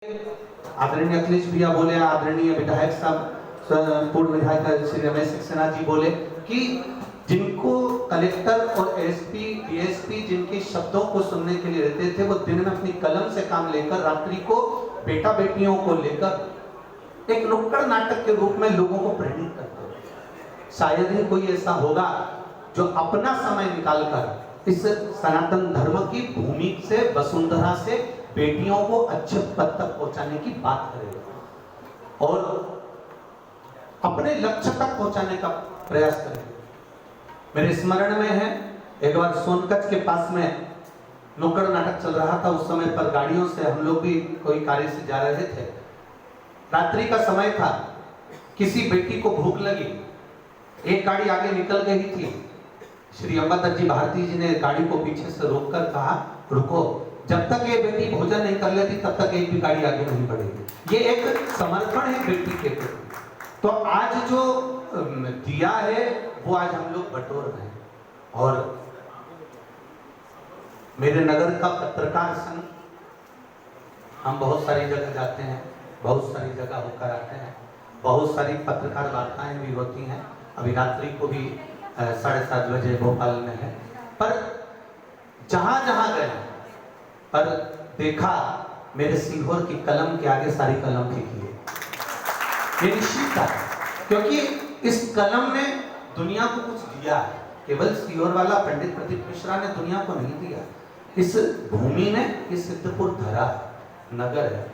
आदरणीय अखिलेश भैया बोले, आदरणीय विधायक साहब पूर्व विधायक श्री रमेश सक्सेना जी बोले कि जिनको कलेक्टर और एसपी डीएसपी जिनके शब्दों को सुनने के लिए रहते थे, वो दिन में अपनी कलम से काम लेकर रात्रि को बेटा बेटियों को लेकर एक नुक्कड़ नाटक के रूप में लोगों को प्रेरित करते हैं। शायद ही कोई ऐसा होगा जो अपना समय निकालकर इस सनातन धर्म की भूमि से, वसुंधरा से बेटियों को अच्छे पद तक पहुंचाने की बात करेगा और अपने लक्ष्य तक पहुंचाने का प्रयास करेगा। मेरे स्मरण में है, एक बार सोनकच्छ के पास में नुक्कड़ नाटक चल रहा था। उस समय पर गाड़ियों से हम लोग भी कोई कार्य से जा रहे थे। रात्रि का समय था, किसी बेटी को भूख लगी, एक गाड़ी आगे निकल गई थी। श्री अंबादत्त जी भारती जी ने गाड़ी को पीछे से रोककर कहा, रुको, जब तक ये बेटी भोजन नहीं कर लेती तब तक एक भी गाड़ी आगे नहीं बढ़ेगी। ये एक समर्पण है बेटी के प्रति। तो आज जो दिया है वो आज हम लोग बटोर रहे हैं। और मेरे नगर का पत्रकार संघ, हम बहुत सारी जगह जाते हैं, बहुत सारी जगह होकर आते हैं, बहुत सारी पत्रकार वार्ताएं भी होती हैं। अभी रात्रि को भी 7:30 बजे भोपाल में है। पर जहां जहां गए पर देखा, मेरे सीहोर की कलम के आगे सारी कलम फीकी है। ये निश्चित है, क्योंकि इस कलम ने दुनिया को कुछ दिया है। केवल सीहोर वाला पंडित प्रदीप मिश्रा ने दुनिया को नहीं दिया, इस भूमि ने, इस सिद्धपुर धरा नगर है।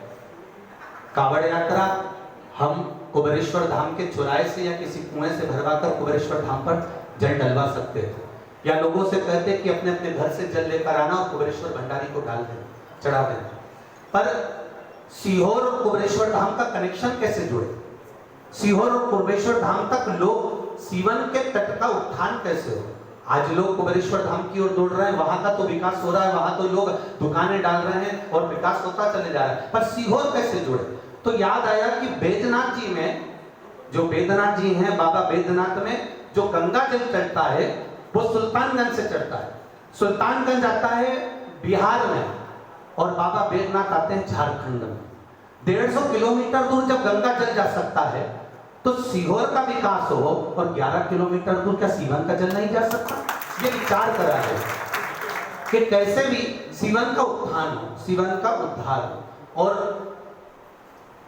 कावड़ यात्रा हम कुबेरेश्वर धाम के चौराहे से या किसी कुएं से भरवाकर कुबेरेश्वर धाम पर जल डलवा सकते थे, या लोगों से कहते कि अपने अपने घर से जल लेकर आना और कुबेरेश्वर भंडारी को डाल देना, चढ़ा देना। पर सीहोर और कुबेरेश्वर धाम का कनेक्शन कैसे जुड़े? सीहोर और कुबेरेश्वर धाम तक लोग सीवन के तट का उत्थान कैसे हो? आज लोग कुबेरेश्वर धाम की ओर दौड़ रहे हैं, वहां का तो विकास हो रहा है, वहां तो लोग दुकानें डाल रहे हैं और विकास होता चले जा रहा है। पर सीहोर कैसे जुड़े? तो याद आया कि बैद्यनाथ जी में, जो बैद्यनाथ जी हैं, बाबा बैद्यनाथ में जो गंगा जल चढ़ता है वो सुल्तानगंज से चढ़ता है। सुल्तानगंज आता है बिहार में और बाबा बैद्यनाथ आते हैं झारखंड में। 150 किलोमीटर दूर जब गंगा जल जा सकता है तो सीहोर का विकास हो, और 11 किलोमीटर दूर क्या सीवन का जल नहीं जा सकता? ये विचार करा है कि कैसे भी सीवन का उत्थान हो, सीवन का उद्धार हो। और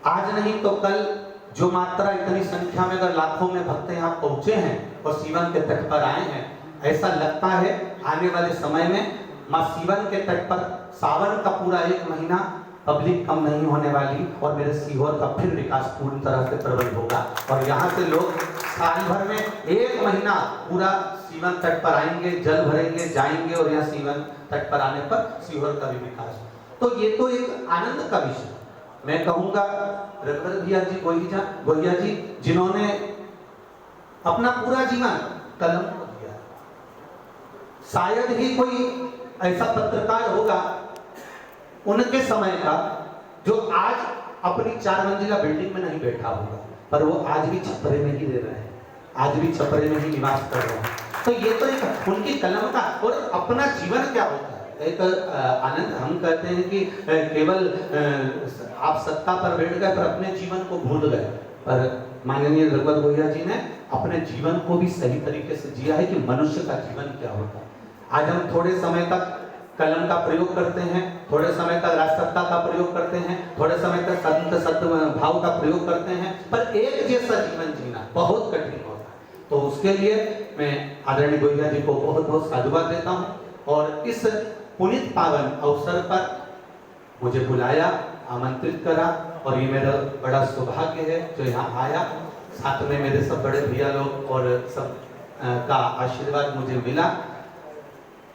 आज नहीं तो कल जो मात्रा, इतनी संख्या में अगर लाखों में भक्त यहाँ पहुंचे हैं और सीवन के तट पर आए हैं, ऐसा लगता है आने वाले समय में मां सीवन के तट पर सावन का पूरा 1 महीना पब्लिक कम नहीं होने वाली, और मेरे सीहोर का फिर विकास पूरी तरह से प्रबल होगा। और यहाँ से लोग साल भर में 1 महीना पूरा सीवन तट पर आएंगे, जल भरेंगे, जाएंगे, और यहाँ सीवन तट पर आने पर सीहोर का भी विकास। तो ये तो एक आनंद का विषय। मैं कहूंगा रघुवर भैया जी, गोहिया जी, जिन्होंने अपना पूरा जीवन कलम को दिया, शायद ही कोई ऐसा पत्रकार होगा उनके समय का जो आज अपनी 4 मंजिला बिल्डिंग में नहीं बैठा होगा, पर वो आज भी छपरे में ही रह रहे हैं, आज भी छपरे में ही निवास कर रहे हैं। तो ये तो एक उनकी कलम का, और अपना जीवन क्या होता है, एक आनंद। हम कहते हैं कि केवल आप सत्ता पर बैठ गए पर अपने जीवन को भूल गए, पर माननीय रघुवर गोहिया जी ने अपने जीवन को भी सही तरीके से जिया है कि मनुष्य का जीवन क्या होता है। आज हम थोड़े समय तक कलम का प्रयोग करते हैं, थोड़े समय तक राजसत्ता का प्रयोग करते हैं, थोड़े समय तक संत सद्भाव का प्रयोग करते हैं, पर एक जैसा जीवन जीना बहुत कठिन होता है। तो उसके लिए मैं आदरणीय गोहिया जी को बहुत बहुत साधुवाद देता हूँ, और इस पुनीत पावन अवसर पर मुझे बुलाया, आमंत्रित करा, और ये मेरा बड़ा सौभाग्य है जो यहाँ आया। साथ में मेरे सब बड़े भैया लोग और सब का आशीर्वाद मुझे मिला।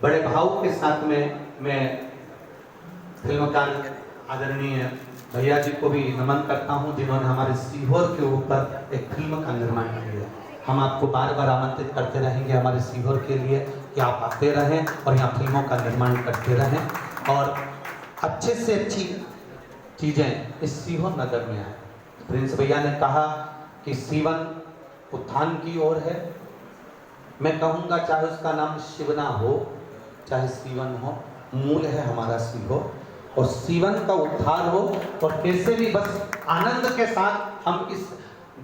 बड़े भाव के साथ में मैं फिल्मकार आदरणीय भैया जी को भी नमन करता हूं, जिन्होंने हमारे सीहोर के ऊपर एक फिल्म का निर्माण किया। हम आपको बार बार आमंत्रित करते रहेंगे हमारे सीहोर के लिए कि आप आते रहें और यहाँ फिल्मों का निर्माण करते रहें, और अच्छे से अच्छी चीजें इस सीहोर नगर में आए। प्रिंस भैया ने कहा कि सीवन उत्थान की ओर है। मैं कहूँगा चाहे उसका नाम शिवना हो चाहे सीवन हो, मूल है हमारा सीहोर। और सीवन का उद्धार हो, और कैसे भी बस आनंद के साथ हम इस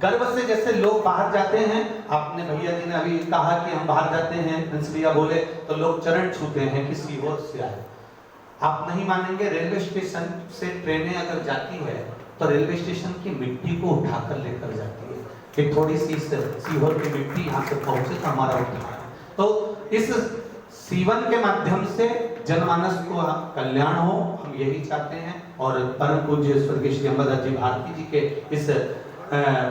गर्व से, जैसे लोग बाहर जाते हैं, आपने भैया जी ने अभी कहा कि हम बाहर जाते हैं, हंस भैया बोले तो लोग चरण छूते हैं कि सीहोर से आए। आप नहीं मानेंगे, रेलवे स्टेशन से ट्रेनें अगर जाती है तो रेलवे स्टेशन की मिट्टी को उठाकर लेकर जाती है कि थोड़ी सी सीहोर की मिट्टी यहाँ से पहुंचे तो हमारा उद्धार। तो इस सीवन के माध्यम से जनमानस को कल्याण हो, हम यही चाहते हैं। और परम पूज्य स्वर्गीय श्री अमरदास जी भारती जी के इस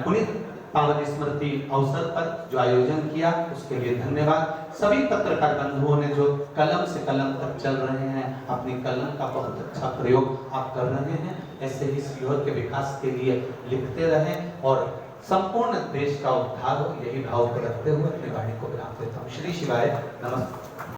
पुनीत पावन स्मृति अवसर पर जो आयोजन किया उसके लिए धन्यवाद। सभी पत्रकार बंधुओं ने जो कलम से कलम तक चल रहे हैं, अपनी कलम का बहुत अच्छा प्रयोग आप कर रहे हैं, ऐसे ही सीहोर के विकास के लिए लिखते रहें और संपूर्ण देश का उद्धार हो, यही भाव को रखते हुए अपनी वाणी को विराम देता हूँ। श्री शिवाय नमस्कार।